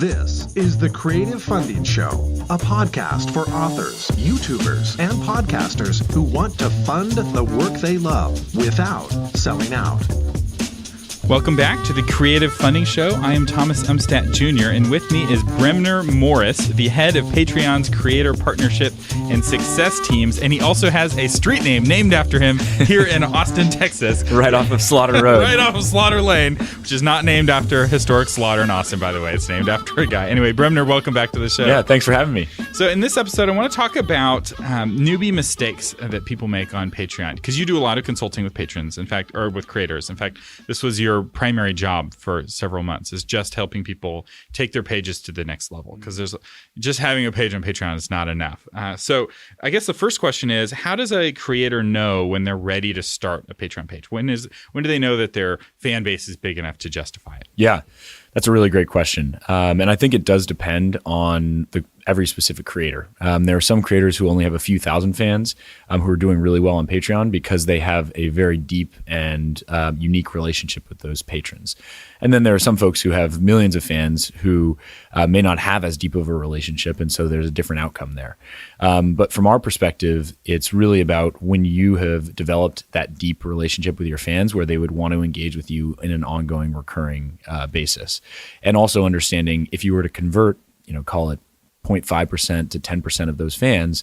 This is the Creative Funding Show, a podcast for authors, YouTubers, and podcasters who want to fund the work they love without selling out. Welcome back to the Creative Funding Show. I am Thomas Umstadt Jr., and with me is Bremner Morris, the head of Patreon's Creator Partnership and Success Teams, and he also has a street name named after him here in Austin, Texas. Right off of Slaughter Road. Right off of Slaughter Lane, which is not named after historic slaughter in Austin, by the way. It's named after a guy. Anyway, Bremner, welcome back to the show. Yeah, thanks for having me. So in this episode, I want to talk about newbie mistakes that people make on Patreon, because you do a lot of consulting with patrons, in fact, or with creators. In fact, this was your primary job for several months, is just helping people take their pages to the next level, because there's just having a page on Patreon is not enough. So I guess the first question is, how does a creator know when they're ready to start a Patreon page? When do they know that their fan base is big enough to justify it? Yeah, that's a really great question. And I think it does depend on every specific creator. There are some creators who only have a few thousand fans who are doing really well on Patreon because they have a very deep and unique relationship with those patrons. And then there are some folks who have millions of fans who may not have as deep of a relationship, and so there's a different outcome there. But from our perspective, it's really about when you have developed that deep relationship with your fans where they would want to engage with you in an ongoing, recurring basis. And also understanding if you were to convert, call it 0.5% to 10% of those fans,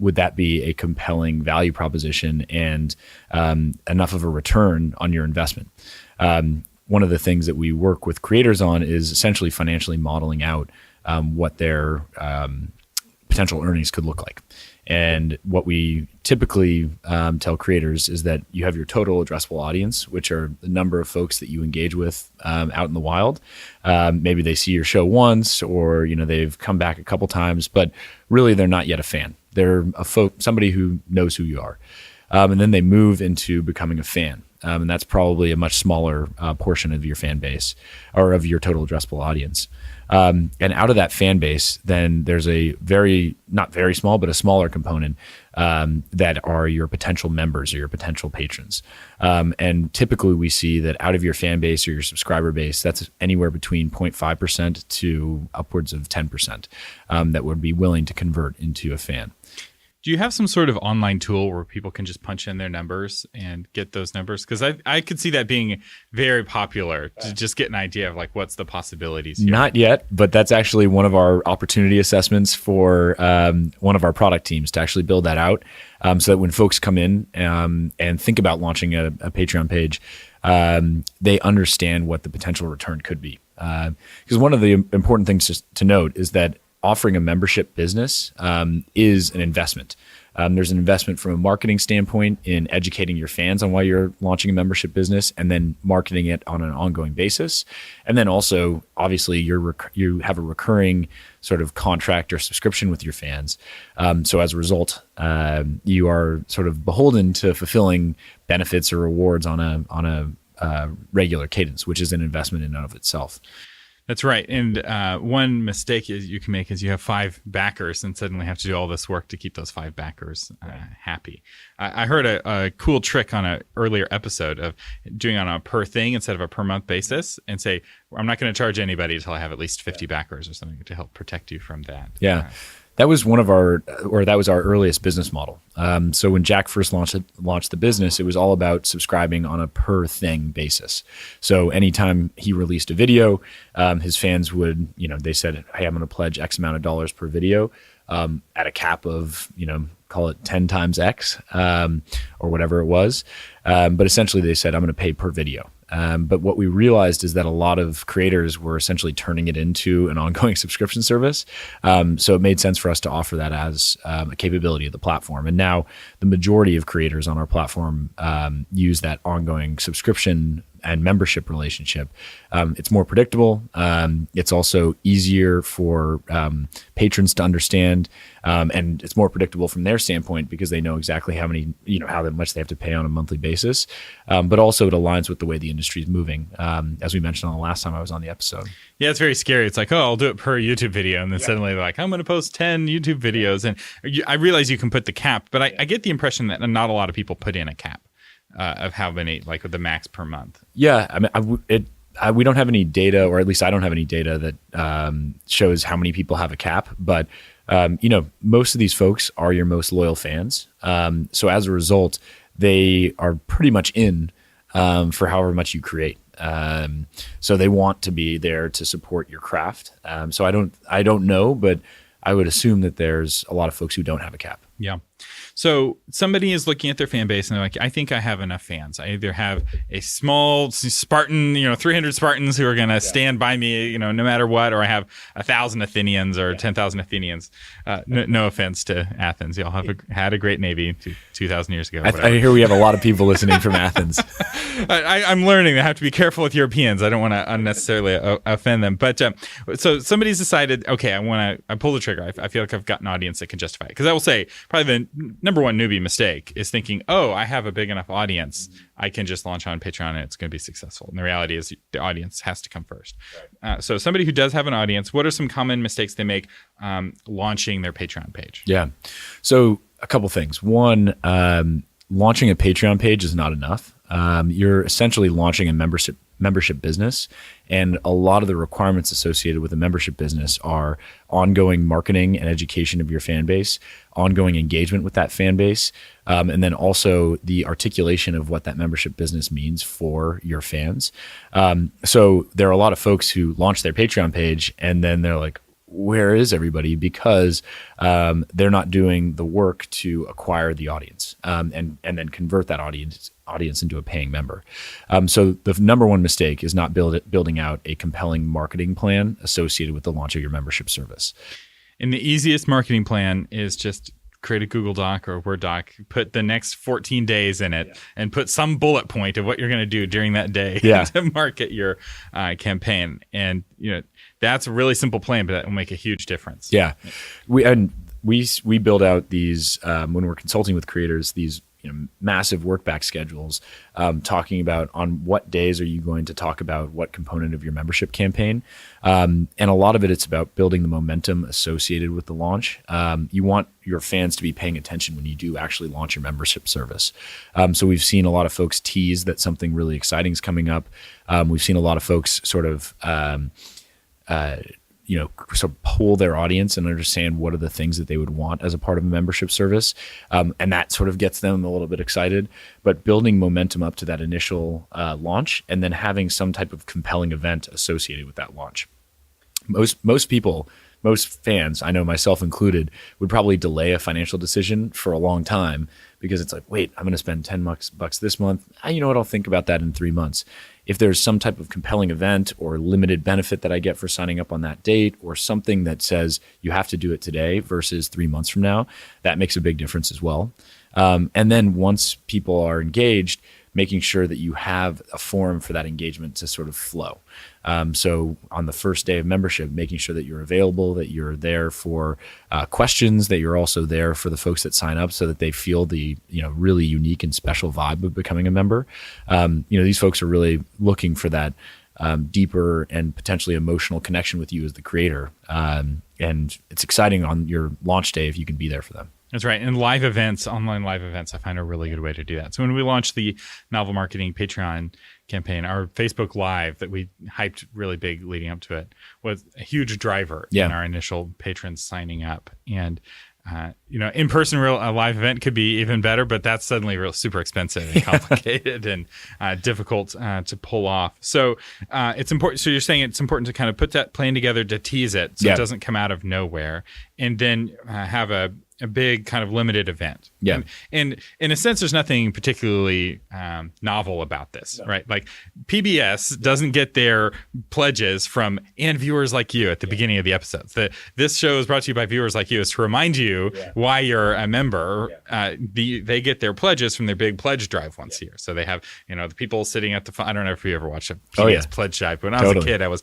would that be a compelling value proposition and enough of a return on your investment? One of the things that we work with creators on is essentially financially modeling out what their potential earnings could look like. And what we typically tell creators is that you have your total addressable audience, which are the number of folks that you engage with out in the wild. Maybe they see your show once, or they've come back a couple times, but really they're not yet a fan. They're somebody who knows who you are. And then they move into becoming a fan. And that's probably a much smaller portion of your fan base or of your total addressable audience. And out of that fan base, then there's a not very small, but a smaller component that are your potential members or your potential patrons. And typically we see that out of your fan base or your subscriber base, that's anywhere between 0.5% to upwards of 10% that would be willing to convert into a fan. Do you have some sort of online tool where people can just punch in their numbers and get those numbers? Because I could see that being very popular to just get an idea of what's the possibilities here. Not yet, but that's actually one of our opportunity assessments for one of our product teams to actually build that out, so that when folks come in and think about launching a Patreon page, they understand what the potential return could be. Because one of the important things to note is that offering a membership business is an investment. There's an investment from a marketing standpoint in educating your fans on why you're launching a membership business, and then marketing it on an ongoing basis. And then also, obviously, you have a recurring sort of contract or subscription with your fans. So as a result, you are sort of beholden to fulfilling benefits or rewards on a regular cadence, which is an investment in and of itself. That's right. And one mistake you can make is you have 5 backers and suddenly have to do all this work to keep those 5 backers happy. I heard a cool trick on an earlier episode of doing on a per thing instead of a per month basis, and say, I'm not going to charge anybody until I have at least 50 backers or something to help protect you from that. Yeah. That was our earliest business model. So when Jack first launched the business, it was all about subscribing on a per thing basis. So anytime he released a video, his fans would, they said, hey, I'm going to pledge X amount of dollars per video at a cap of, call it 10 times X or whatever it was. But essentially they said, I'm going to pay per video. But what we realized is that a lot of creators were essentially turning it into an ongoing subscription service. So it made sense for us to offer that as a capability of the platform. And now the majority of creators on our platform use that ongoing subscription and membership relationship. It's more predictable. It's also easier for patrons to understand, and it's more predictable from their standpoint because they know exactly how much they have to pay on a monthly basis. But also it aligns with the way the industry is moving, as we mentioned on the last time I was on the episode. Yeah, it's very scary. It's like, I'll do it per YouTube video, and then suddenly they're like, I'm going to post 10 YouTube videos, and I realize you can put the cap, but I get the impression that not a lot of people put in a cap. Of how many, like the max per month? Yeah, I mean, we don't have any data, or at least I don't have any data that shows how many people have a cap. But most of these folks are your most loyal fans. So as a result, they are pretty much in for however much you create. So they want to be there to support your craft. So I don't know, but I would assume that there's a lot of folks who don't have a cap. Yeah. So somebody is looking at their fan base and they're like, I think I have enough fans. I either have a small Spartan, 300 Spartans who are going to stand by me, no matter what, or I have 1,000 Athenians or 10,000 Athenians. No offense to Athens. Y'all had a great navy 2,000 years ago. I hear we have a lot of people listening from Athens. I'm learning. I have to be careful with Europeans. I don't want to unnecessarily offend them. But so somebody's decided, okay, I pull the trigger. I feel like I've got an audience that can justify it. Because I will say, probably the number one newbie mistake is thinking, oh, I have a big enough audience. I can just launch on Patreon and it's going to be successful. And the reality is the audience has to come first. Right. So somebody who does have an audience, what are some common mistakes they make launching their Patreon page? Yeah. So a couple things. One, launching a Patreon page is not enough. You're essentially launching a membership business, and a lot of the requirements associated with a membership business are ongoing marketing and education of your fan base, ongoing engagement with that fan base, and then also the articulation of what that membership business means for your fans. So there are a lot of folks who launch their Patreon page and then they're like, where is everybody? Because they're not doing the work to acquire the audience and then convert that audience into a paying member. So the number one mistake is not building out a compelling marketing plan associated with the launch of your membership service. And the easiest marketing plan is just create a Google Doc or a Word doc, put the next 14 days in it, and put some bullet point of what you're going to do during that day to market your campaign. And that's a really simple plan, but that will make a huge difference. Yeah, we build out these when we're consulting with creators, these massive work back schedules, talking about on what days are you going to talk about what component of your membership campaign. And a lot of it's about building the momentum associated with the launch. You want your fans to be paying attention when you do actually launch your membership service. So we've seen a lot of folks tease that something really exciting is coming up. We've seen a lot of folks sort of pull their audience and understand what are the things that they would want as a part of a membership service. And that sort of gets them a little bit excited, but building momentum up to that initial launch and then having some type of compelling event associated with that launch. Most fans, I know myself included, would probably delay a financial decision for a long time because it's like, wait, I'm going to spend $10 this month. You know what? I'll think about that in 3 months. If there's some type of compelling event or limited benefit that I get for signing up on that date, or something that says you have to do it today versus 3 months from now, that makes a big difference as well. And then once people are engaged, making sure that you have a forum for that engagement to sort of flow. So on the first day of membership, making sure that you're available, that you're there for questions, that you're also there for the folks that sign up so that they feel the really unique and special vibe of becoming a member. These folks are really looking for that deeper and potentially emotional connection with you as the creator. And it's exciting on your launch day if you can be there for them. That's right. And live events, online live events, I find a really good way to do that. So when we launched the Novel Marketing Patreon campaign, our Facebook Live that we hyped really big leading up to it was a huge driver in our initial patrons signing up. And in-person a live event could be even better, but that's suddenly real super expensive and complicated and difficult to pull off. So it's important. So you're saying it's important to kind of put that plan together to tease it so it doesn't come out of nowhere, and then have a big kind of limited event. Yeah. And in a sense, there's nothing particularly novel about this, right? Like PBS doesn't get their pledges from viewers like you at the beginning of the episodes. This show is brought to you by viewers like you, is to remind you why you're a member. They get their pledges from their big pledge drive once a year. So they have, the people sitting at the I don't know if you ever watched a PBS pledge drive, but when I was a kid, I was,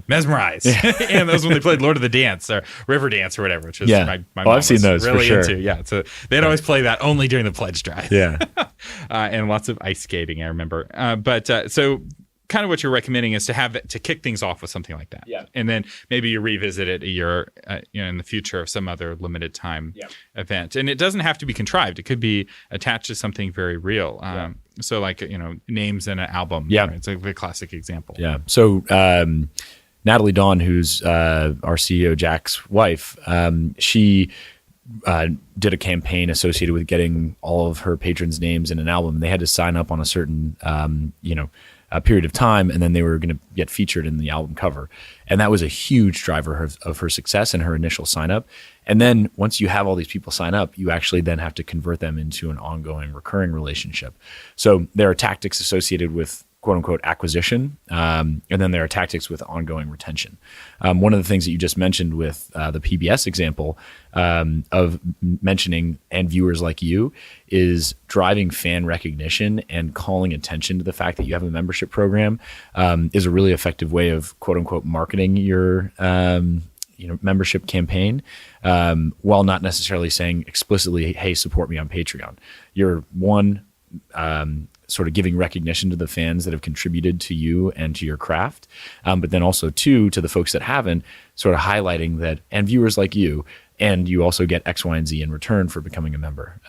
mesmerized. And that was when they played Lord of the Dance or River Dance or whatever, which is my mom I've seen those really for sure. into. Yeah, so they'd always play that only during the pledge drive. Yeah, and lots of ice skating, I remember. So kind of what you're recommending is to have to kick things off with something like that, and then maybe you revisit it a year, in the future of some other limited time event. And it doesn't have to be contrived; it could be attached to something very real. So like, names in an album. Yeah. Right? It's like a classic example. Yeah. So Natalie Dawn, who's our CEO Jack's wife, she did a campaign associated with getting all of her patrons' names in an album. They had to sign up on a certain, a period of time, and then they were going to get featured in the album cover. And that was a huge driver of her success and her initial sign up. And then once you have all these people sign up, you actually then have to convert them into an ongoing recurring relationship. So there are tactics associated with quote unquote acquisition. And then there are tactics with ongoing retention. One of the things that you just mentioned with the PBS example of mentioning and viewers like you is driving fan recognition and calling attention to the fact that you have a membership program is a really effective way of quote unquote marketing your membership campaign, while not necessarily saying explicitly, hey, support me on Patreon. You're sort of giving recognition to the fans that have contributed to you and to your craft. But then also two, to the folks that haven't, sort of highlighting that, and viewers like you, and you also get X, Y, and Z in return for becoming a member.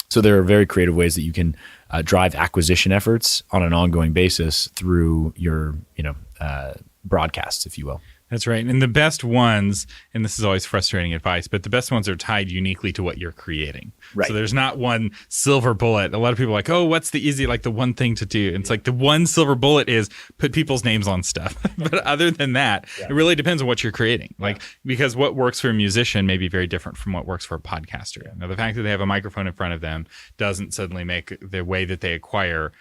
So there are very creative ways that you can drive acquisition efforts on an ongoing basis through your, broadcasts, if you will. That's right. And the best ones, and this is always frustrating advice, but the best ones are tied uniquely to what you're creating. Right. So there's not one silver bullet. A lot of people are like, oh, what's the easy, like the one thing to do? And it's like the one silver bullet is put people's names on stuff. But other than that, it really depends on what you're creating. Like, because what works for a musician may be very different from what works for a podcaster. Now, the fact that they have a microphone in front of them doesn't suddenly make the way that they acquire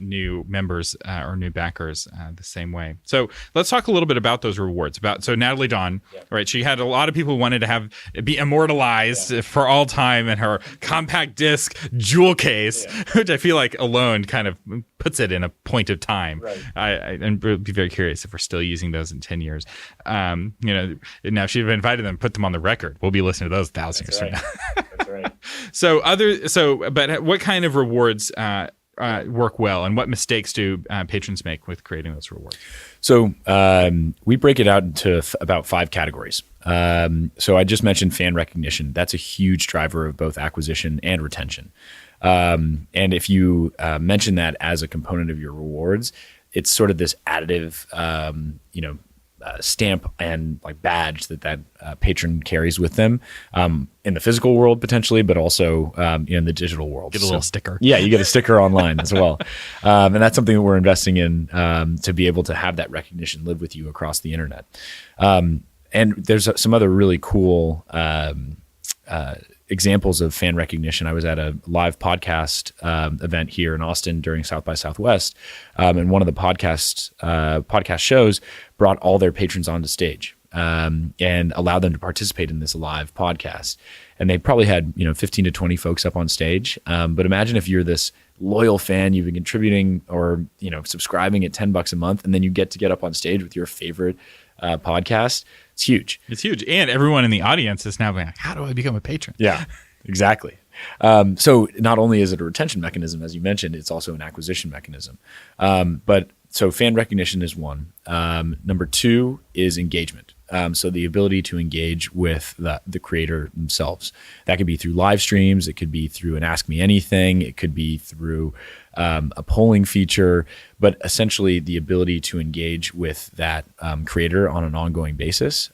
new members or new backers the same way. So let's talk a little bit about those rewards. So Natalie Dawn, right? She had a lot of people who wanted to be immortalized for all time in her compact disc jewel case, which I feel like alone kind of puts it in a point of time. Right. And would be very curious if we're still using those in 10 years. Now if she'd have invited them, put them on the record, we'll be listening to those 1,000 years from now. That's right. But what kind of rewards work well, and what mistakes do patrons make with creating those rewards? So we break it out into about 5 categories. So I just mentioned fan recognition. That's a huge driver of both acquisition and retention. And if you mention that as a component of your rewards, it's sort of this additive, stamp and like badge that patron carries with them in the physical world potentially, but also in the digital world. Get a little sticker. Yeah, you get a sticker online as well. And that's something that we're investing in to be able to have that recognition live with you across the internet. And there's some other really cool examples of fan recognition. I was at a live podcast event here in Austin during South by Southwest, and one of the podcast shows brought all their patrons onto stage and allowed them to participate in this live podcast. And they probably had 15 to 20 folks up on stage. But imagine if you're this loyal fan, you've been contributing or subscribing at $10 a month, and then you get to get up on stage with your favorite podcast. It's huge. It's huge. And everyone in the audience is now like, how do I become a patron? Yeah, exactly. So not only is it a retention mechanism, as you mentioned, it's also an acquisition mechanism. So fan recognition is one. Number 2 is engagement. So the ability to engage with the creator themselves. That could be through live streams. It could be through an Ask Me Anything. It could be through a polling feature. But essentially, the ability to engage with that creator on an ongoing basis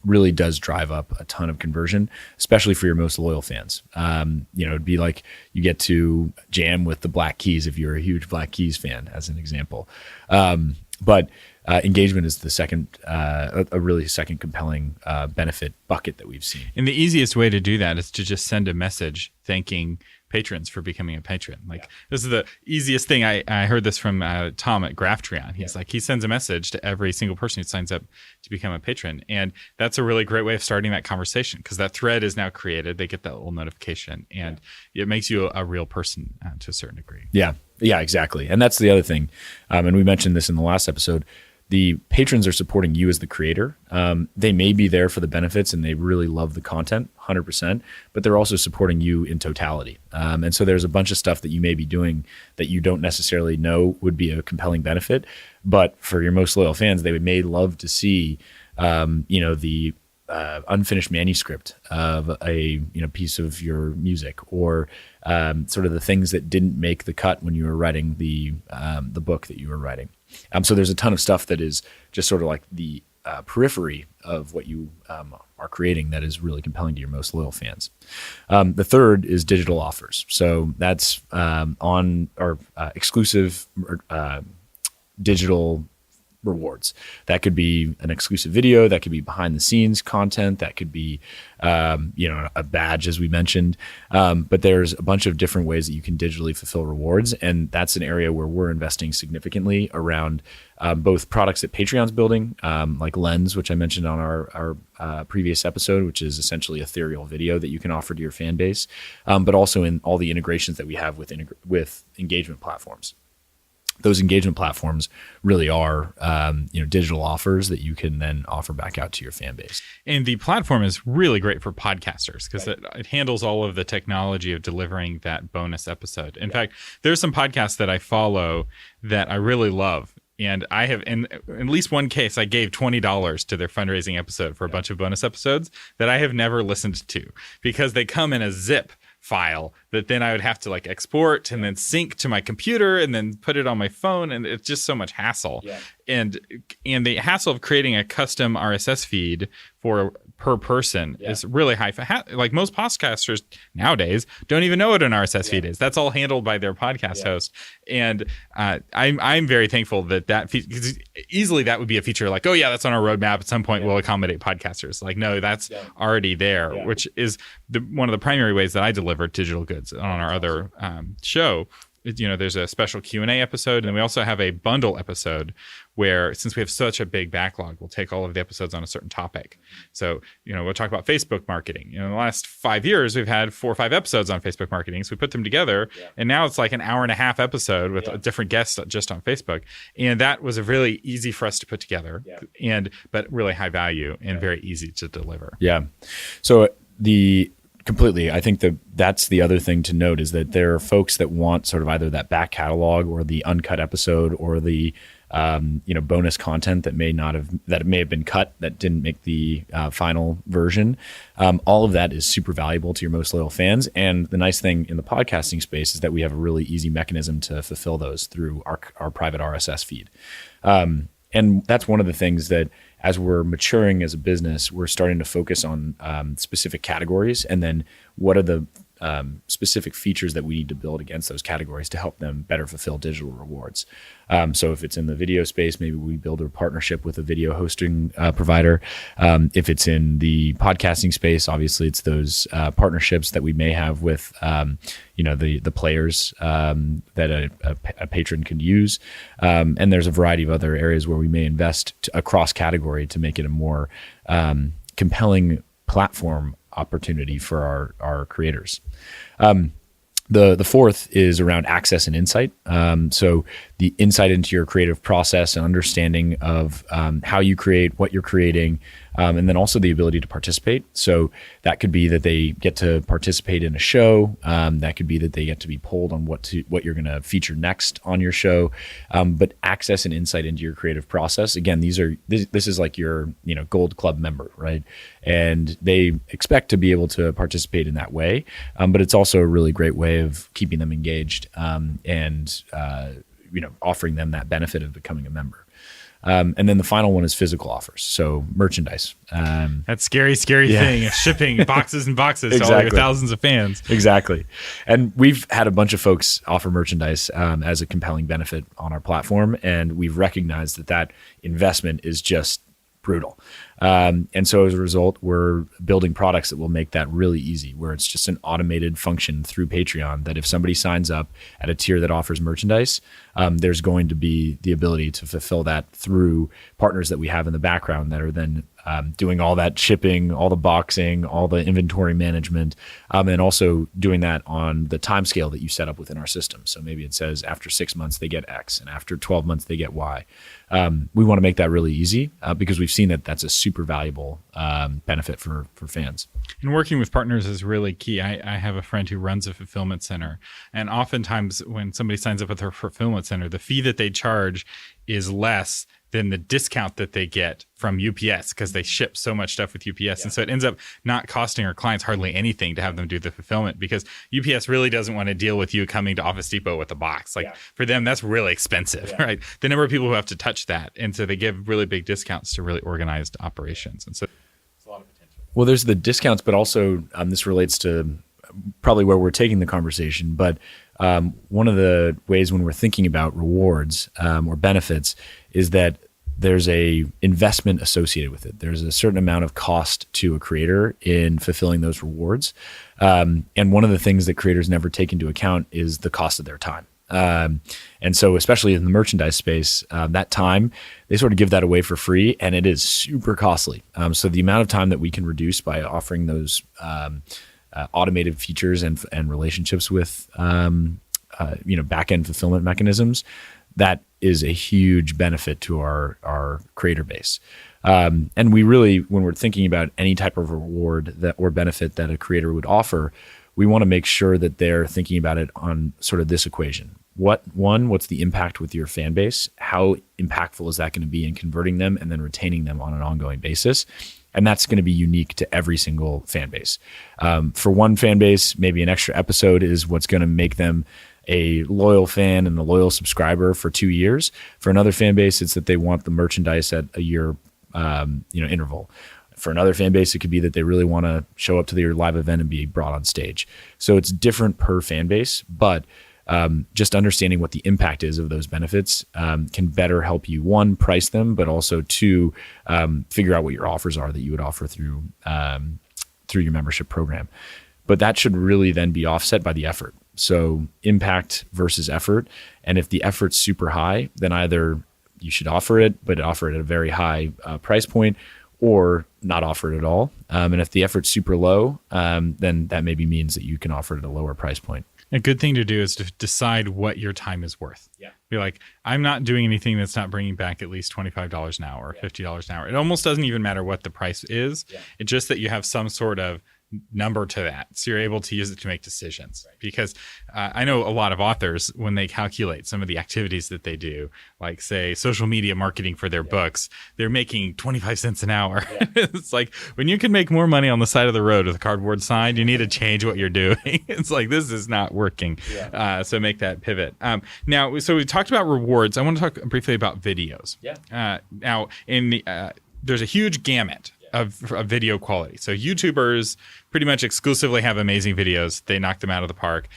really does drive up a ton of conversion, especially for your most loyal fans. It'd be like you get to jam with the Black Keys if you're a huge Black Keys fan, as an example. But engagement is the second, a really second compelling benefit bucket that we've seen. And the easiest way to do that is to just send a message thanking patrons for becoming a patron. This is the easiest thing. I heard this from Tom at Graphtreon. He's like, he sends a message to every single person who signs up to become a patron. And that's a really great way of starting that conversation, because that thread is now created. They get that little notification, and it makes you a real person to a certain degree. Yeah, exactly. And that's the other thing. And we mentioned this in the last episode. The patrons are supporting you as the creator. They may be there for the benefits and they really love the content, 100%, but they're also supporting you in totality. And so there's a bunch of stuff that you may be doing that you don't necessarily know would be a compelling benefit. But for your most loyal fans, they may love to see, the unfinished manuscript of a piece of your music, or sort of the things that didn't make the cut when you were writing the book that you were writing. So there's a ton of stuff that is just sort of like the periphery of what you are creating that is really compelling to your most loyal fans. The third is digital offers. So that's on our exclusive digital rewards. That could be an exclusive video, that could be behind the scenes content, that could be a badge, as we mentioned. But there's a bunch of different ways that you can digitally fulfill rewards, and that's an area where we're investing significantly around both products that Patreon's building, like Lens, which I mentioned on our previous episode, which is essentially ethereal video that you can offer to your fan base, but also in all the integrations that we have with engagement platforms. Those engagement platforms really are, digital offers that you can then offer back out to your fan base. And the platform is really great for podcasters because it handles all of the technology of delivering that bonus episode. In fact, there's some podcasts that I follow that I really love. And I have, in at least one case, I gave $20 to their fundraising episode for a bunch of bonus episodes that I have never listened to because they come in a zip file that then I would have to export and then sync to my computer and then put it on my phone, and it's just so much hassle. And the hassle of creating a custom RSS feed per person is really high. Most podcasters nowadays don't even know what an RSS feed is. That's all handled by their podcast host. And I'm very thankful that because easily that would be a feature that's on our roadmap. At some point we'll accommodate podcasters. No, that's already there, which is one of the primary ways that I deliver digital goods on our other show. There's a special Q&A episode, and we also have a bundle episode where, since we have such a big backlog, we'll take all of the episodes on a certain topic. So, we'll talk about Facebook marketing. In the last 5 years, we've had 4 or 5 episodes on Facebook marketing. So we put them together, and now it's like an hour and a half episode with a different guest just on Facebook. And that was a really easy for us to put together, but really high value and very easy to deliver. Yeah. So completely. I think that's the other thing to note is that there are folks that want sort of either that back catalog or the uncut episode or the bonus content that may have been cut that didn't make the final version. All of that is super valuable to your most loyal fans. And the nice thing in the podcasting space is that we have a really easy mechanism to fulfill those through our private RSS feed. And that's one of the things that, as we're maturing as a business, we're starting to focus on specific categories, and then what are the specific features that we need to build against those categories to help them better fulfill digital rewards. So if it's in the video space, maybe we build a partnership with a video hosting provider. If it's in the podcasting space, obviously it's those partnerships that we may have with the players that a patron can use. And there's a variety of other areas where we may invest across category to make it a more compelling platform opportunity for our creators. The fourth is around access and insight. So the insight into your creative process and understanding of how you create, what you're creating, and then also the ability to participate. So that could be that they get to participate in a show. That could be that they get to be polled on what you're going to feature next on your show. But access and insight into your creative process. Again, this is like your Gold Club member, right? And they expect to be able to participate in that way. But it's also a really great way of keeping them engaged and offering them that benefit of becoming a member. And then the final one is physical offers. So merchandise. That scary thing, shipping boxes and boxes to all your thousands of fans. Exactly. And we've had a bunch of folks offer merchandise as a compelling benefit on our platform. And we've recognized that investment is just brutal. And so as a result, we're building products that will make that really easy, where it's just an automated function through Patreon that if somebody signs up at a tier that offers merchandise, there's going to be the ability to fulfill that through partners that we have in the background that are then doing all that shipping, all the boxing, all the inventory management, and also doing that on the time scale that you set up within our system. So maybe it says after 6 months, they get X, and after 12 months, they get Y. We want to make that really easy because we've seen that that's a super valuable benefit for fans. And working with partners is really key. I have a friend who runs a fulfillment center, and oftentimes when somebody signs up with her fulfillment center, the fee that they charge is less than the discount that they get from UPS because they ship so much stuff with UPS. Yeah. And so it ends up not costing our clients hardly anything to have them do the fulfillment because UPS really doesn't want to deal with you coming to Office Depot with a box. Like for them, that's really expensive, right? The number of people who have to touch that. And so they give really big discounts to really organized operations. And so it's a lot of potential. Well, there's the discounts, but also this relates to probably where we're taking the conversation. But one of the ways when we're thinking about rewards or benefits is that there's a investment associated with it. There's a certain amount of cost to a creator in fulfilling those rewards. And one of the things that creators never take into account is the cost of their time. And so especially in the merchandise space, that time, they sort of give that away for free and it is super costly. So the amount of time that we can reduce by offering those automated features and relationships with back-end fulfillment mechanisms, that is a huge benefit to our creator base. And we really, when we're thinking about any type of reward or benefit that a creator would offer, we want to make sure that they're thinking about it on sort of this equation. What's the impact with your fan base? How impactful is that going to be in converting them and then retaining them on an ongoing basis? And that's going to be unique to every single fan base. For one fan base, maybe an extra episode is what's going to make them a loyal fan and a loyal subscriber for 2 years. For another fan base, it's that they want the merchandise at a year interval. For another fan base, it could be that they really want to show up to their live event and be brought on stage. So it's different per fan base, but just understanding what the impact is of those benefits can better help you, one, price them, but also two, figure out what your offers are that you would offer through your membership program. But that should really then be offset by the effort. So impact versus effort. And if the effort's super high, then either you should offer it, but offer it at a very high price point, or not offer it at all. And if the effort's super low, then that maybe means that you can offer it at a lower price point. A good thing to do is to decide what your time is worth. Yeah. Be like, I'm not doing anything that's not bringing back at least $25 an hour or $50 an hour. It almost doesn't even matter what the price is. Yeah. It's just that you have some sort of number to that, so you're able to use it to make decisions. Right. Because I know a lot of authors, when they calculate some of the activities that they do, like say social media marketing for their books, they're making 25 cents an hour. Yeah. It's like, when you can make more money on the side of the road with a cardboard sign, you need to change what you're doing. It's like, this is not working. Yeah. So make that pivot. Now, so we talked about rewards. I want to talk briefly about videos. Yeah. Now, in the there's a huge gamut of video quality. So YouTubers pretty much exclusively have amazing videos. They knock them out of the park.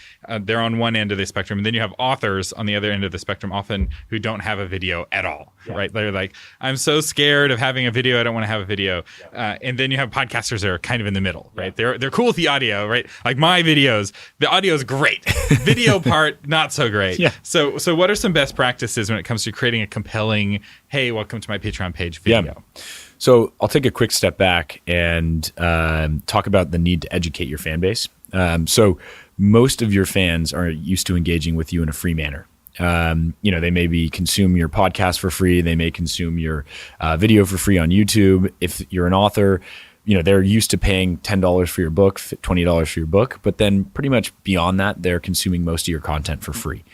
They're on one end of the spectrum. And then you have authors on the other end of the spectrum, often who don't have a video at all, right? They're like, I'm so scared of having a video. I don't want to have a video. And then you have podcasters that are kind of in the middle, right? They're cool with the audio, right? Like my videos, the audio is great. Video part, not so great. Yeah. So what are some best practices when it comes to creating a compelling, hey, welcome to my Patreon page video? Yeah. So I'll take a quick step back and talk about the need to educate your fan base. So most of your fans are used to engaging with you in a free manner. They maybe consume your podcast for free. They may consume your video for free on YouTube. If you're an author, they're used to paying $10 for your book, $20 for your book, but then pretty much beyond that, they're consuming most of your content for free.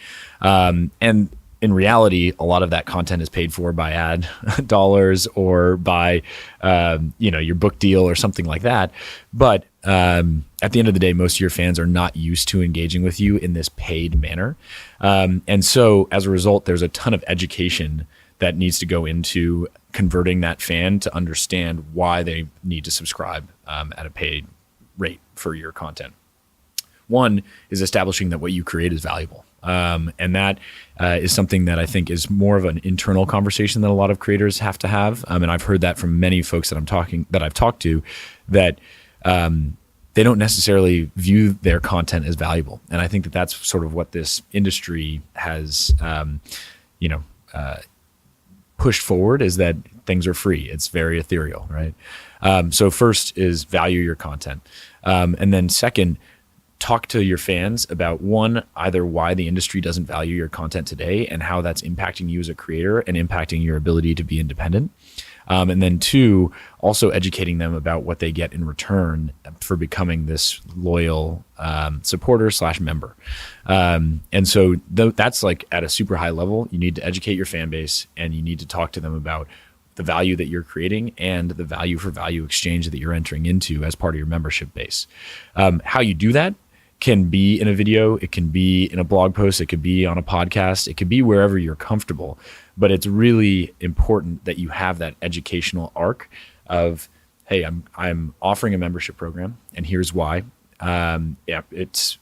And in reality, a lot of that content is paid for by ad dollars or by, your book deal or something like that. But at the end of the day, most of your fans are not used to engaging with you in this paid manner. And so as a result, there's a ton of education that needs to go into converting that fan to understand why they need to subscribe at a paid rate for your content. One is establishing that what you create is valuable. And that is something that I think is more of an internal conversation that a lot of creators have to have. And I've heard that from many folks that I've talked to, that they don't necessarily view their content as valuable. And I think that that's sort of what this industry has, pushed forward, is that things are free. It's very ethereal, right? So first is value your content. And then second, talk to your fans about, one, either why the industry doesn't value your content today and how that's impacting you as a creator and impacting your ability to be independent. And then 2, also educating them about what they get in return for becoming this loyal supporter / member. And so that's like at a super high level. You need to educate your fan base, and you need to talk to them about the value that you're creating and the value for value exchange that you're entering into as part of your membership base. How you do that can be in a video, it can be in a blog post, it could be on a podcast, it could be wherever you're comfortable. But it's really important that you have that educational arc of, hey, I'm offering a membership program, and here's why. It's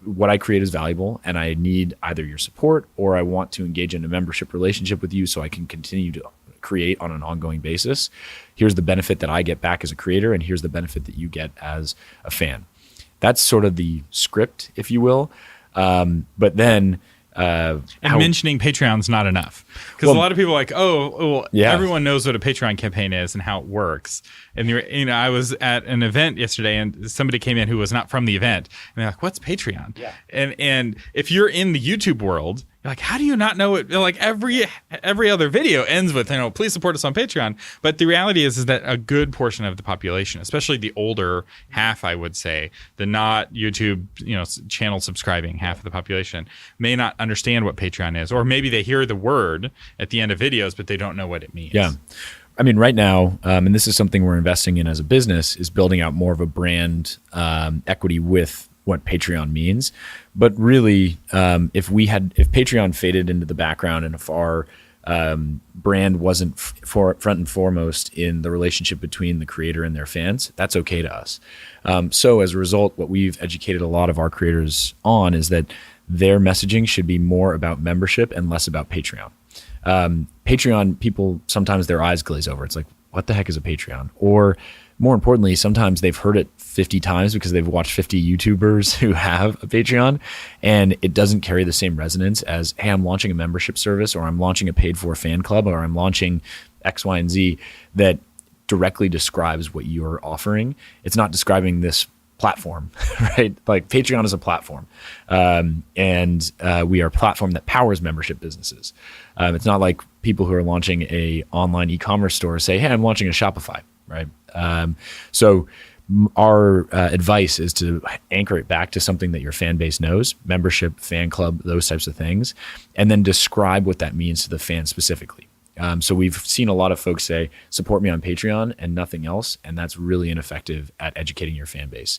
what I create is valuable, and I need either your support, or I want to engage in a membership relationship with you so I can continue to create on an ongoing basis. Here's the benefit that I get back as a creator, and here's the benefit that you get as a fan. That's sort of the script, if you will. But then mentioning Patreon's not enough, because a lot of people are like, everyone knows what a Patreon campaign is and how it works. And I was at an event yesterday, and somebody came in who was not from the event, and they're like, "What's Patreon?" Yeah. And if you're in the YouTube world, you're like, how do you not know it? Like every other video ends with, please support us on Patreon. But the reality is that a good portion of the population, especially the older half, I would say, the not YouTube, channel subscribing half of the population, may not understand what Patreon is, or maybe they hear the word at the end of videos, but they don't know what it means. Yeah. I mean, right now, and this is something we're investing in as a business, is building out more of a brand equity with what Patreon means. But really, if Patreon faded into the background, and if our brand wasn't front and foremost in the relationship between the creator and their fans, that's okay to us. So as a result, what we've educated a lot of our creators on is that their messaging should be more about membership and less about Patreon. Patreon, people, sometimes their eyes glaze over. It's like, what the heck is a Patreon? Or more importantly, sometimes they've heard it 50 times because they've watched 50 YouTubers who have a Patreon, and it doesn't carry the same resonance as, hey, I'm launching a membership service, or I'm launching a paid for fan club, or I'm launching X, Y, and Z that directly describes what you're offering. It's not describing this platform, right? Like Patreon is a platform, and we are a platform that powers membership businesses. It's not like people who are launching a online e-commerce store say, hey, I'm launching a Shopify, right? So our advice is to anchor it back to something that your fan base knows, membership, fan club, those types of things, and then describe what that means to the fan specifically. So we've seen a lot of folks say, support me on Patreon and nothing else. And that's really ineffective at educating your fan base.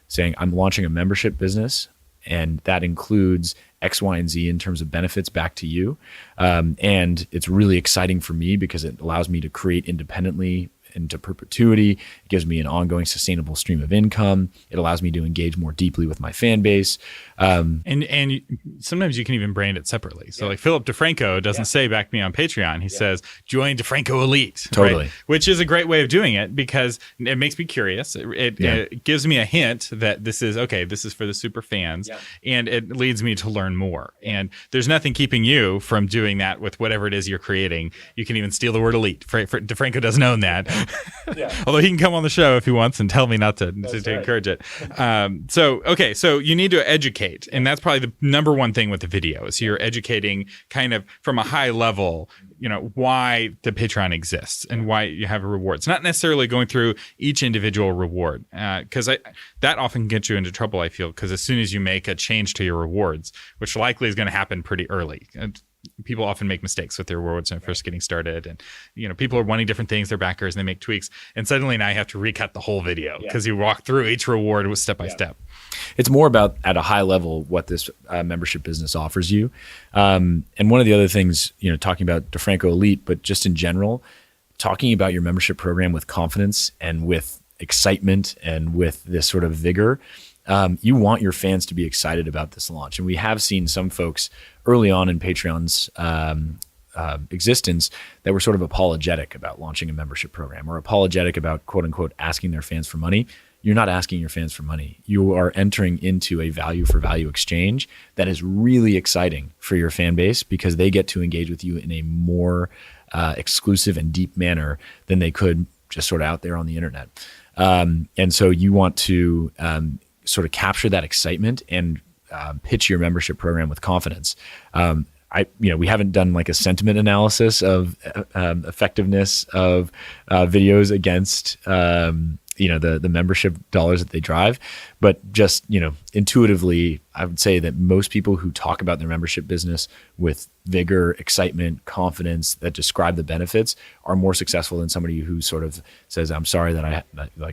Saying, I'm launching a membership business, and that includes X, Y, and Z in terms of benefits back to you. And it's really exciting for me because it allows me to create independently into perpetuity. It gives me an ongoing sustainable stream of income. It allows me to engage more deeply with my fan base. And sometimes you can even brand it separately. So like Philip DeFranco doesn't say back me on Patreon. He says, join DeFranco Elite. Totally. Right? Which is a great way of doing it because it makes me curious. It gives me a hint that this is for the super fans. Yeah. And it leads me to learn more. And there's nothing keeping you from doing that with whatever it is you're creating. You can even steal the word elite. DeFranco doesn't own that. Although he can come on the show if he wants and tell me not to encourage it. So you need to educate. And that's probably the number one thing with the video is you're educating kind of from a high level, why the Patreon exists and why you have a reward. It's not necessarily going through each individual reward because that often gets you into trouble, I feel, because as soon as you make a change to your rewards, which likely is going to happen pretty early, people often make mistakes with their rewards when first getting started, and people are wanting different things, they're backers, and they make tweaks, and suddenly now you have to recut the whole video because you walk through each reward with step by step. It's more about at a high level what this membership business offers you, and one of the other things, talking about DeFranco Elite, but just in general, talking about your membership program with confidence and with excitement and with this sort of vigor. You want your fans to be excited about this launch. And we have seen some folks early on in Patreon's existence that were sort of apologetic about launching a membership program or apologetic about, quote unquote, asking their fans for money. You're not asking your fans for money. You are entering into a value for value exchange that is really exciting for your fan base because they get to engage with you in a more exclusive and deep manner than they could just sort of out there on the internet. And so you want to sort of capture that excitement and pitch your membership program with confidence. we haven't done like a sentiment analysis of effectiveness of videos against the membership dollars that they drive, but just intuitively, I would say that most people who talk about their membership business with vigor, excitement, confidence that describe the benefits are more successful than somebody who sort of says, "I'm sorry that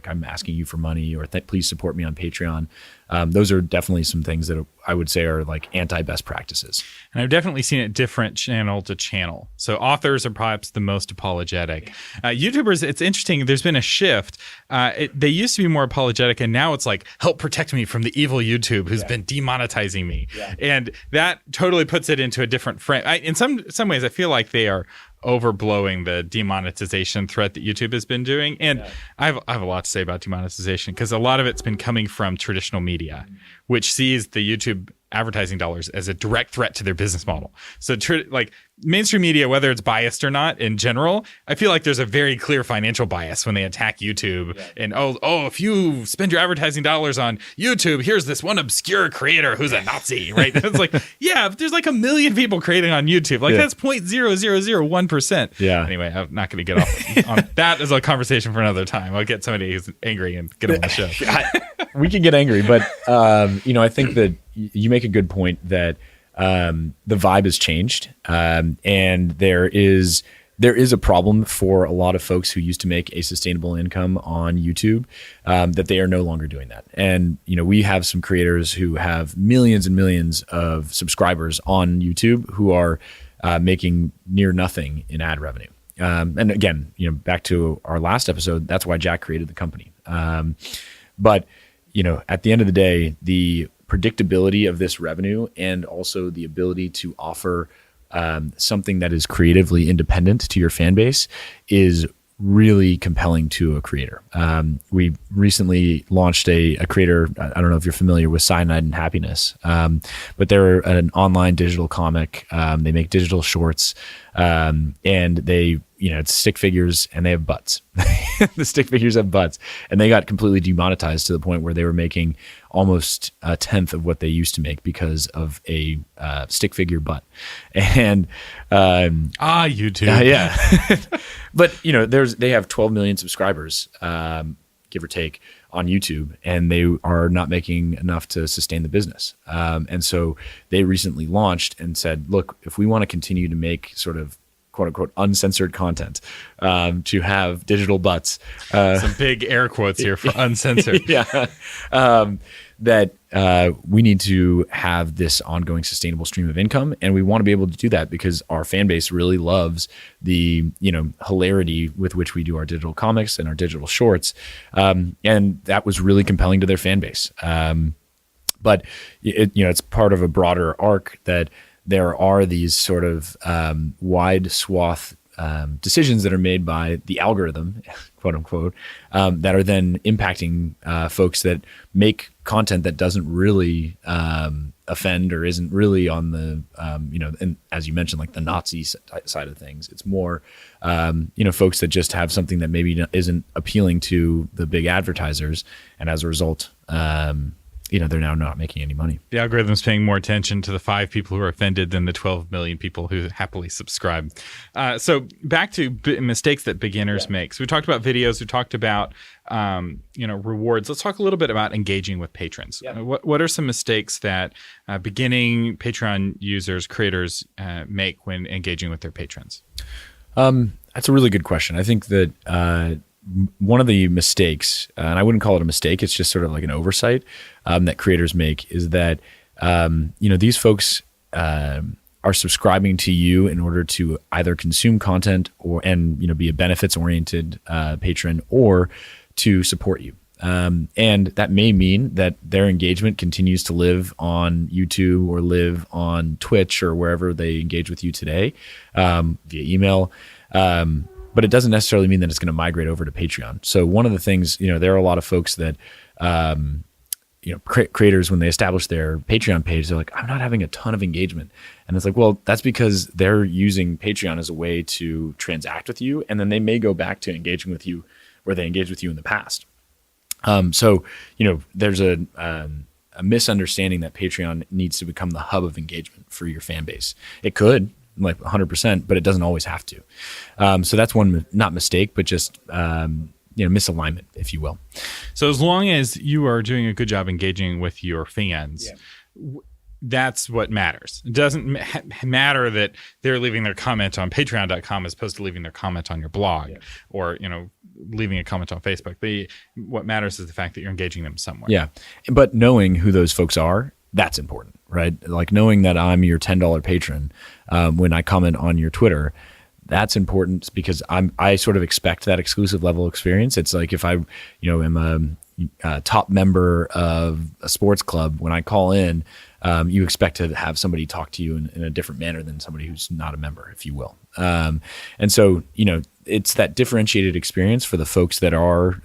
I'm asking you for money," or "Please support me on Patreon." Those are definitely some things that I would say are like anti-best practices. And I've definitely seen it different channel to channel. So authors are perhaps the most apologetic. YouTubers, it's interesting. There's been a shift. They used to be more apologetic, and now it's like, help protect me from the evil YouTube who's been demonetizing me. Yeah. And that totally puts it into a different frame. In some ways, I feel like they are overblowing the demonetization threat that YouTube has been doing. And I have a lot to say about demonetization because a lot of it's been coming from traditional media, which sees the YouTube advertising dollars as a direct threat to their business model. So like mainstream media, whether it's biased or not in general, I feel like there's a very clear financial bias when they attack YouTube. And if you spend your advertising dollars on YouTube, here's this one obscure creator who's a Nazi, right? It's like, there's like 1 million people creating on YouTube. Like that's 0.0001%. Yeah. Anyway, I'm not going to get off on that is a conversation for another time. I'll get somebody who's angry and get them on the show. We can get angry, but I think that you make a good point that the vibe has changed, and there is a problem for a lot of folks who used to make a sustainable income on YouTube, that they are no longer doing that. And we have some creators who have millions and millions of subscribers on YouTube who are making near nothing in ad revenue. And again, back to our last episode, that's why Jack created the company. But at the end of the day, the predictability of this revenue and also the ability to offer something that is creatively independent to your fan base is really compelling to a creator. We recently launched a creator. I don't know if you're familiar with Cyanide and Happiness, but they're an online digital comic. They make digital shorts, and they, it's stick figures and they have butts. The stick figures have butts, and they got completely demonetized to the point where they were making almost a tenth of what they used to make because of a stick figure butt. And YouTube. Yeah. But they have 12 million subscribers, give or take, on YouTube, and they are not making enough to sustain the business. And so they recently launched and said, look, if we want to continue to make sort of quote unquote uncensored content, to have digital butts, some big air quotes here for uncensored. That we need to have this ongoing sustainable stream of income, and we want to be able to do that because our fan base really loves the hilarity with which we do our digital comics and our digital shorts, and that was really compelling to their fan base. But it's part of a broader arc that there are these sort of wide swath decisions that are made by the algorithm, quote unquote, that are then impacting folks that make content that doesn't really offend or isn't really on the, and as you mentioned, like the Nazi side of things. It's more, folks that just have something that maybe isn't appealing to the big advertisers, and as a result, they're now not making any money. The algorithm's paying more attention to the 5 people who are offended than the 12 million people who happily subscribe. So back to mistakes that beginners make. So we talked about videos. We talked about rewards. Let's talk a little bit about engaging with patrons. Yeah. What are some mistakes that beginning Patreon users, creators make when engaging with their patrons? That's a really good question. I think that one of the mistakes, and I wouldn't call it a mistake, it's just sort of like an oversight that creators make, is that these folks are subscribing to you in order to either consume content and be a benefits oriented patron, or to support you. And that may mean that their engagement continues to live on YouTube or live on Twitch or wherever they engage with you today, via email. But it doesn't necessarily mean that it's going to migrate over to Patreon. So one of the things, there are a lot of folks that, creators, when they establish their Patreon page, they're like, I'm not having a ton of engagement. And it's like, well, that's because they're using Patreon as a way to transact with you. And then they may go back to engaging with you where they engaged with you in the past. So, there's a misunderstanding that Patreon needs to become the hub of engagement for your fan base. It could, like 100%, but it doesn't always have to. So that's one, not mistake, but just misalignment, if you will. So as long as you are doing a good job engaging with your fans, that's what matters. It doesn't matter that they're leaving their comment on patreon.com as opposed to leaving their comment on your blog or, leaving a comment on Facebook. What matters is the fact that you're engaging them somewhere. Yeah. But knowing who those folks are, that's important, right? Like knowing that I'm your $10 patron when I comment on your Twitter, that's important because I sort of expect that exclusive level experience. It's like if I, am a top member of a sports club, when I call in, you expect to have somebody talk to you in a different manner than somebody who's not a member, if you will. And so, it's that differentiated experience for the folks that are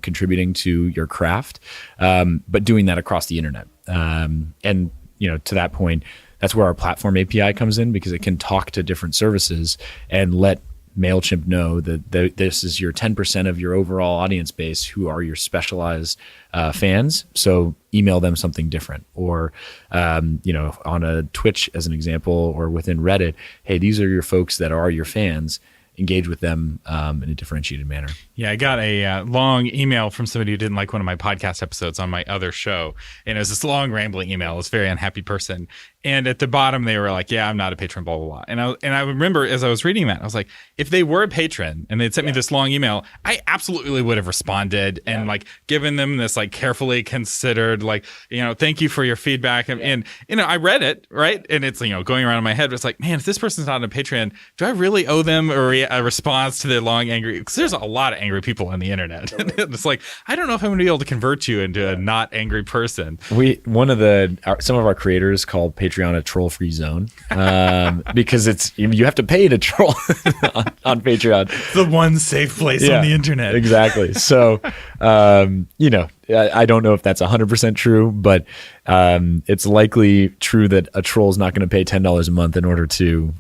contributing to your craft, but doing that across the internet. And, to that point, that's where our platform API comes in because it can talk to different services and let MailChimp know that this is your 10% of your overall audience base who are your specialized fans. So email them something different. Or, on a Twitch, as an example, or within Reddit, hey, these are your folks that are your fans. Engage with them in a differentiated manner. Yeah, I got a long email from somebody who didn't like one of my podcast episodes on my other show. And it was this long rambling email. It was a very unhappy person. And at the bottom, they were like, yeah, I'm not a patron, blah, blah, blah. And I remember as I was reading that, I was like, if they were a patron and they'd sent me this long email, I absolutely would have responded and like given them this like carefully considered, like, thank you for your feedback. And I read it, right? And it's, going around in my head, it's like, man, if this person's not a patron, do I really owe them a response to their long angry? Because there's a lot of angry people on the internet. Totally. It's like, I don't know if I'm going to be able to convert you into a not angry person. Some of our creators called Patreon a troll-free zone because you have to pay to troll on Patreon. The one safe place on the internet. Exactly. So, I don't know if that's 100% true, but it's likely true that a troll is not going to pay $10 a month in order to,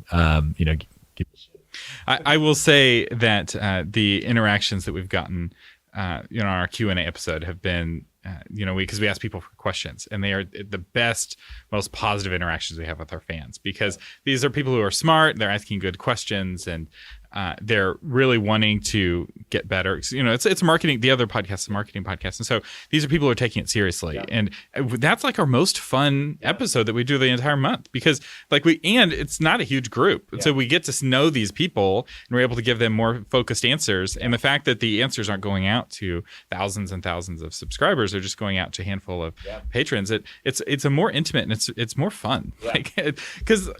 I will say that the interactions that we've gotten, on our Q&A episode have been, because we ask people for questions, and they are the best, most positive interactions we have with our fans because these are people who are smart, they're asking good questions, and they're really wanting to get better. It's marketing. The other podcast is a marketing podcast. And so these are people who are taking it seriously. Yeah. And that's like our most fun episode that we do the entire month because and it's not a huge group. Yeah. So we get to know these people and we're able to give them more focused answers. Yeah. And the fact that the answers aren't going out to thousands and thousands of subscribers, they're just going out to a handful of patrons. It's a more intimate and it's more fun. Yeah. Because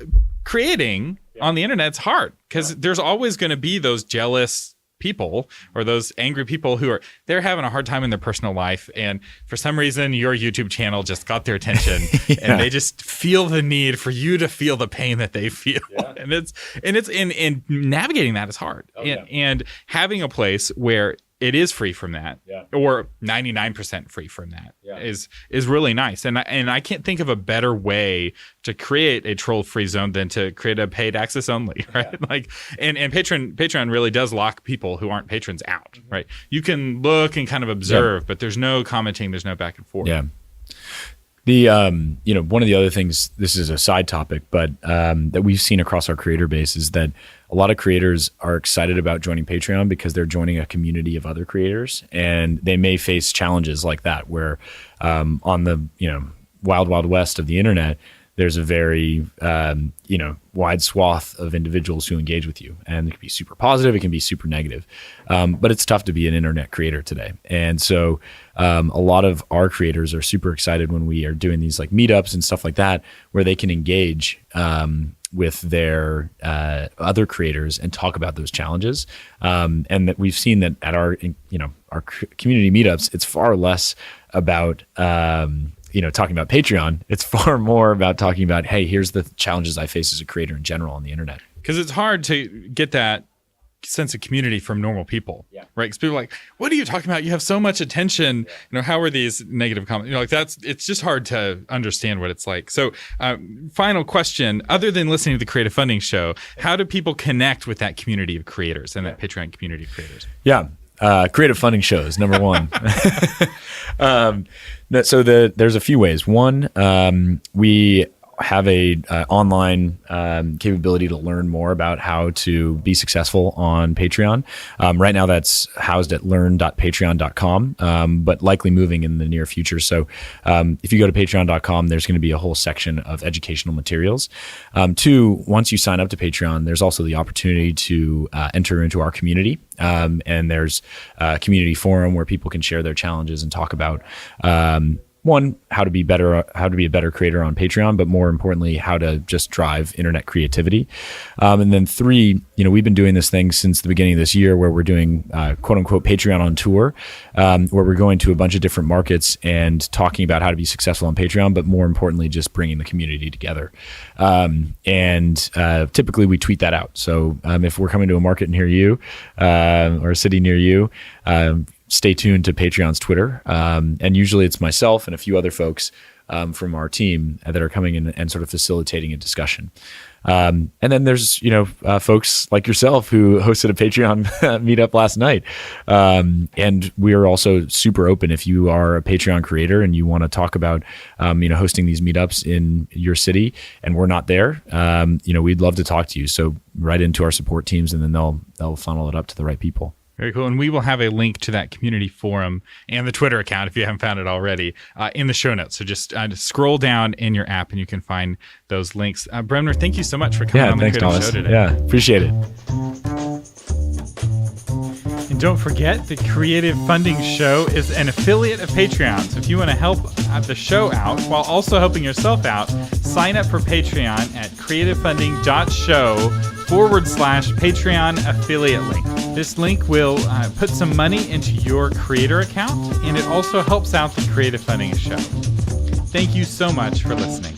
creating on the internet's hard because there's always going to be those jealous people or those angry people who they're having a hard time in their personal life, and for some reason your YouTube channel just got their attention and they just feel the need for you to feel the pain that they feel. And it's navigating that is hard. And having a place where it is free from that, or 99% free from that, is really nice. And I can't think of a better way to create a troll-free zone than to create a paid access only, right? And Patreon really does lock people who aren't patrons out, right? You can look and kind of observe, but there's no commenting, there's no back and forth. Yeah. The one of the other things, this is a side topic, but that we've seen across our creator base is that a lot of creators are excited about joining Patreon because they're joining a community of other creators, and they may face challenges like that where on the wild west of the internet, there's a very wide swath of individuals who engage with you, and it can be super positive, it can be super negative, but it's tough to be an internet creator today. And so a lot of our creators are super excited when we are doing these like meetups and stuff like that, where they can engage with their other creators and talk about those challenges. And that we've seen that at our community meetups, it's far less about talking about Patreon. It's far more about talking about, hey, here's the challenges I face as a creator in general on the internet. Because it's hard to get that sense of community from normal people, right? Because people are like, what are you talking about? You have so much attention. How are these negative comments? It's just hard to understand what it's like. So final question, other than listening to the Creative Funding Show, how do people connect with that community of creators and that Patreon community of creators? Yeah. Creative funding shows, number one. So there's a few ways. One, we have a online capability to learn more about how to be successful on Patreon. Right now that's housed at learn.patreon.com, but likely moving in the near future. So if you go to patreon.com, there's going to be a whole section of educational materials. Two, once you sign up to Patreon, there's also the opportunity to enter into our community. And there's a community forum where people can share their challenges and talk about one, how to be a better creator on Patreon, but more importantly, how to just drive internet creativity. And then three, we've been doing this thing since the beginning of this year where we're doing quote unquote Patreon on tour, where we're going to a bunch of different markets and talking about how to be successful on Patreon, but more importantly, just bringing the community together. And typically we tweet that out. So if we're coming to a market near you or a city near you, stay tuned to Patreon's Twitter. And usually it's myself and a few other folks from our team that are coming in and sort of facilitating a discussion. And then there's, folks like yourself who hosted a Patreon meetup last night. And we are also super open if you are a Patreon creator and you want to talk about, hosting these meetups in your city and we're not there, we'd love to talk to you. So write into our support teams and then they'll funnel it up to the right people. Very cool. And we will have a link to that community forum and the Twitter account, if you haven't found it already, in the show notes. So just scroll down in your app and you can find those links. Bremner, thank you so much for coming on the Creative Show today. Yeah, appreciate it. And don't forget, the Creative Funding Show is an affiliate of Patreon. So if you want to help the show out while also helping yourself out, sign up for Patreon at creativefunding.show/Patreon affiliate link. This link will put some money into your creator account, and it also helps out the Creative Funding Show. Thank you so much for listening.